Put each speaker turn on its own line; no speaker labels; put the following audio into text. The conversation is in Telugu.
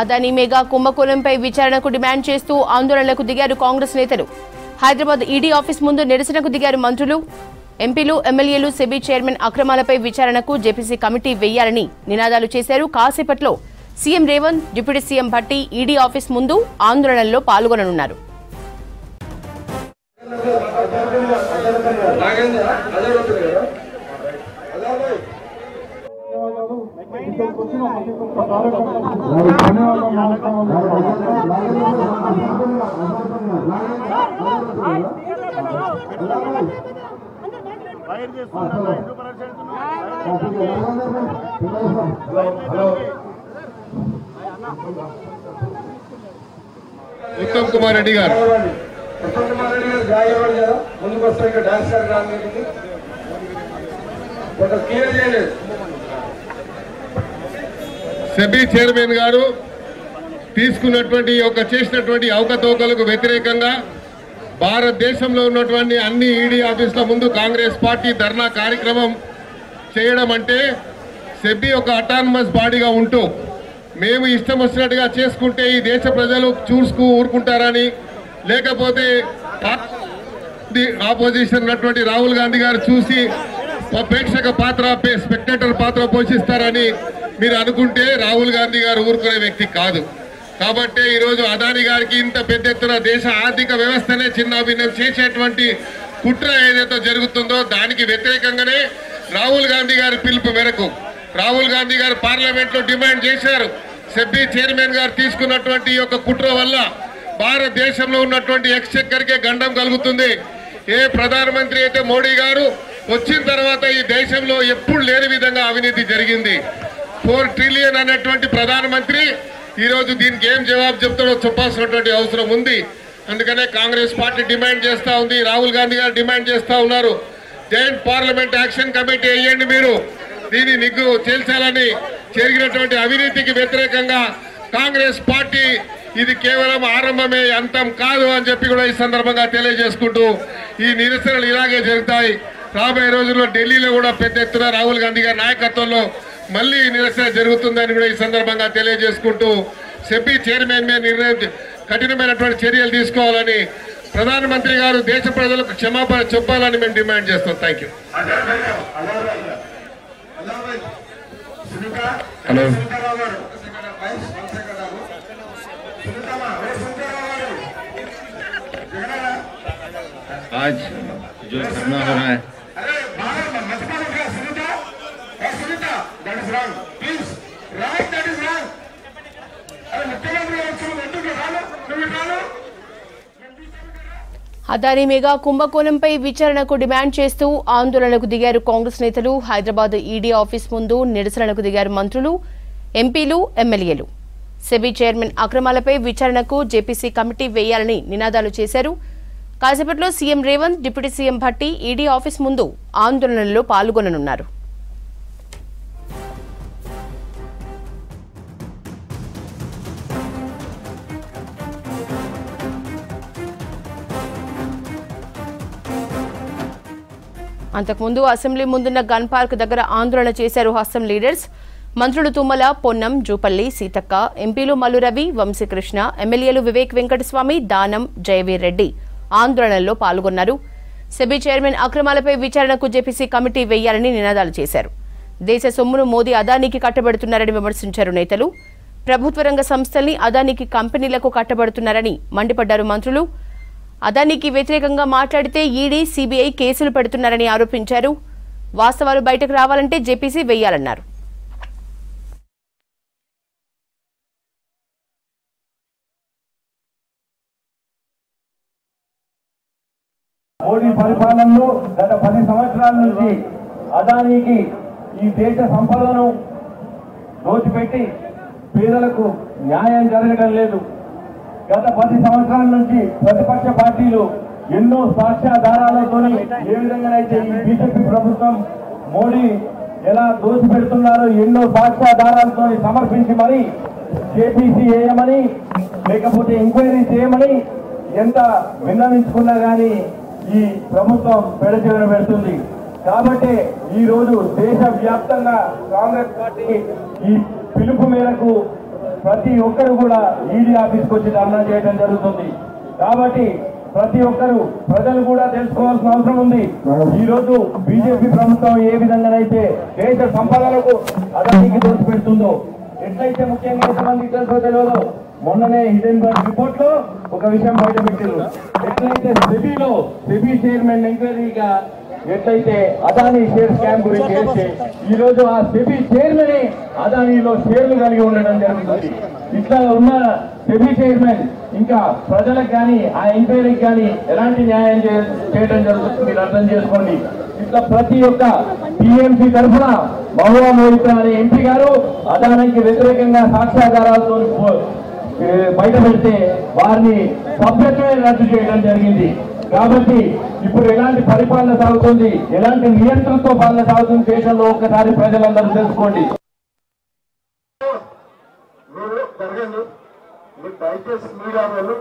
అదానీ మెగా కుంభకోణంపై విచారణకు డిమాండ్ చేస్తూ ఆందోళనలకు దిగారు కాంగ్రెస్ నేతలు. హైదరాబాద్ ఈడీ ఆఫీస్ ముందు నిరసనకు దిగారు మంత్రులు. ఎంపీలు, ఎమ్మెల్యేలు సెబీ చైర్మన్ అక్రమాలపై విచారణకు జేపీసీ కమిటీ వేయాలని నినాదాలు చేశారు. కాసేపట్లో CM Revanth, deputy CM Bhatti ED office ముందు ఆందోళనలో పాల్గొననున్నారు.
ఉత్తమ్ కుమార్ రెడ్డి గారు
ముందుకు వస్తే ఇంకా డాన్స్ రానికి ఒక క్లియర్ చేయలేదు.
సెబీ చైర్మన్ గారు తీసుకున్నటువంటి చేసినటువంటి అవకతవకలకు వ్యతిరేకంగా భారతదేశంలో ఉన్నటువంటి అన్ని ఈడీ ఆఫీసుల ముందు కాంగ్రెస్ పార్టీ ధర్నా కార్యక్రమం చేయడం అంటే సెబీ ఒక అటానమస్ బాడీగా ఉంటూ మేము ఇష్టం వచ్చినట్టుగా చేసుకుంటే ఈ దేశ ప్రజలు ఊరుకుంటారని, లేకపోతే ఆపోజిషన్ ఉన్నటువంటి రాహుల్ గాంధీ గారు చూసి ప్రేక్షక పాత్ర, స్పెక్టేటర్ పాత్ర పోషిస్తారని మీరు అనుకుంటే రాహుల్ గాంధీ గారు ఊరుకునే వ్యక్తి కాదు. కాబట్టి ఈరోజు అదానీ గారికి ఇంత పెద్ద ఎత్తున దేశ ఆర్థిక వ్యవస్థనే చిన్నాభిన్నం చేసేటువంటి కుట్ర ఏదైతే జరుగుతుందో దానికి వ్యతిరేకంగానే రాహుల్ గాంధీ గారి పిలుపు మేరకు రాహుల్ గాంధీ గారు పార్లమెంట్ లో డిమాండ్ చేశారు. సెబీ చైర్మన్ గారు తీసుకున్నటువంటి కుట్ర వల్ల భారతదేశంలో ఉన్నటువంటి ఎక్స్చెక్కర్కే గండం కలుగుతుంది. ఏ ప్రధానమంత్రి అయితే మోడీ గారు వచ్చిన తర్వాత ఈ దేశంలో ఎప్పుడు లేని విధంగా అవినీతి జరిగింది. 4 ట్రిలియన్ అనేటువంటి ప్రధానమంత్రి ఈరోజు దీనికి ఏం జవాబు చెప్తాడో చెప్పాల్సినటువంటి అవసరం ఉంది. అందుకనే కాంగ్రెస్ పార్టీ డిమాండ్ చేస్తా ఉంది, రాహుల్ గాంధీ గారు డిమాండ్ చేస్తా ఉన్నారు. జాయింట్ పార్లమెంట్ యాక్షన్ కమిటీ వేయండి, మీరు దీన్ని నిగ్గు తేల్చాలని. జరిగినటువంటి అవినీతికి వ్యతిరేకంగా కాంగ్రెస్ పార్టీ ఇది కేవలం ఆరంభమే, అంతం కాదు అని చెప్పి కూడా ఈ సందర్భంగా తెలియజేసుకుంటూ ఈ నిరసనలు ఇలాగే జరుగుతాయి. రాబోయే రోజుల్లో ఢిల్లీలో కూడా పెద్ద ఎత్తున రాహుల్ గాంధీ గారి నాయకత్వంలో మళ్ళీ నిరసన జరుగుతుందని కూడా ఈ సందర్భంగా తెలియజేసుకుంటూ సెబీ చైర్మన్ మీద కఠినమైనటువంటి చర్యలు తీసుకోవాలని ప్రధానమంత్రి గారు దేశ ప్రజలకు క్షమాపణ చెప్పాలని మేము డిమాండ్ చేస్తాం. Thank you. హలో आज जो धरना हो रहा है
అదానీ మెగా కుంభకోణంపై విచారణకు డిమాండ్ చేస్తూ ఆందోళనకు దిగారు కాంగ్రెస్ నేతలు. హైదరాబాద్ ఈడీ ఆఫీస్ ముందు నిరసనకు దిగారు మంత్రులు, ఎంపీలు, ఎమ్మెల్యేలు. సెబీ చైర్మన్ అక్రమాలపై విచారణకు జేపీసీ కమిటీ వేయాలని నినాదాలు చేశారు. కాసేపట్లో CM Revanth, deputy CM Bhatti ED office ముందు ఆందోళనలో పాల్గొననున్నారు. అంతకుముందు అసెంబ్లీ ముందున్న గన్ పార్క్ దగ్గర ఆందోళన చేశారు హస్తం లీడర్స్. మంత్రులు తుమ్మల, పొన్నం, జూపల్లి, సీతక్క, ఎంపీలు మల్లు రవి, వంశీకృష్ణ, ఎమ్మెల్యేలు వివేక్ వెంకటస్వామి, దానం, జయవీర్ రెడ్డి ఆందోళనలో పాల్గొన్నారు. సెబీ చైర్మన్ అక్రమాలపై విచారణకు జేపీసీ కమిటీ వేయాలని నినాదాలు చేశారు. దేశ సొమ్మును మోదీ అదానీకి కట్టబెడుతున్నారని విమర్శించారు నేతలు. ప్రభుత్వ రంగ సంస్థల్ని అదానీకి కంపెనీలకు కట్టబెడుతున్నారని మండిపడ్డారు మంత్రులు. అదానీకి వ్యతిరేకంగా మాట్లాడితే ఈడీ, సీబీఐ కేసులు పెడుతున్నారని ఆరోపించారు. వాస్తవాలు బయటకు రావాలంటే జేపీసీ వేయాలన్నారు.
మోడీ పరిపాలనలో గత 10 సంవత్సరాల నుంచి అదానీకి ఈ దేశ సంపదను దోచిపెట్టి పేదలకు న్యాయం జరగడం లేదు. గత 10 సంవత్సరాల నుంచి ప్రతిపక్ష పార్టీలు ఎన్నో సాక్ష్యాధారాలతో ఏ విధంగానైతే ఈ బీజేపీ ప్రభుత్వం మోడీ ఎలా దోచిపెడుతున్నారో ఎన్నో సాక్ష్యాధారాలతో సమర్పించి మరి జేపీసీ చేయమని లేకపోతే ఎంక్వైరీ చేయమని ఎంత విన్నవించుకున్నా కానీ ఈ ప్రభుత్వం పెడచెవిన పెడుతుంది. కాబట్టి ఈ రోజు దేశ వ్యాప్తంగా కాంగ్రెస్ పార్టీ ఈ పిలుపు మేరకు ప్రతి ఒక్కరు కూడా ఈడీ ఆఫీస్కి వచ్చి ధర్నా చేయడం జరుగుతుంది. కాబట్టి ప్రతి ఒక్కరు ప్రజలు కూడా తెలుసుకోవాల్సిన అవసరం ఉంది. ఈ రోజు బీజేపీ ప్రభుత్వం ఏ విధంగానైతే దేశ సంపదలకు అదానికి దోచిపెడుతుందో, ఎట్లయితే ముఖ్యంగా ఎంతమందికి తెలుసో తెలియదు, మొన్ననే హిడెన్బర్గ్ రిపోర్ట్ లో ఒక విషయం బయటపెట్టారు. ఎట్లయితే సెబీ చైర్మన్ ఎంక్వైరీగా ఎట్లయితే అదానీ షేర్ స్కామ్ గురించి చేస్తే ఈ రోజు ఆ సెబీ చైర్మన్ అదానీలో షేర్లు కలిగి ఉండడం జరుగుతుంది. ఇట్లా ఉన్న సెబీ చైర్మన్ ఇంకా ప్రజలకు కానీ ఆ ఎంక్వైరీకి కానీ ఎలాంటి న్యాయం చేయడం జరుగుతుంది మీరు అర్థం చేసుకోండి. ఇట్లా ప్రతి ఒక్క టీఎంసీ తరఫున మహువా మోహిత్రా అనే ఎంపీ గారు అదానికి వ్యతిరేకంగా సాక్ష్యాధారాలతో బయట పెడితే వారిని సభ్యత్వమే రద్దు చేయడం జరిగింది. కాబట్టి ఇప్పుడు ఎలాంటి పరిపాలన సాగుతుంది, ఎలాంటి నియంత్రణతో పాలన సాగుతుంది దేశంలో ఒక్కసారి ప్రజలందరూ తెలుసుకోండి.
మీరు జరగండి, మీరు దయచేసి మీడియా వాళ్ళు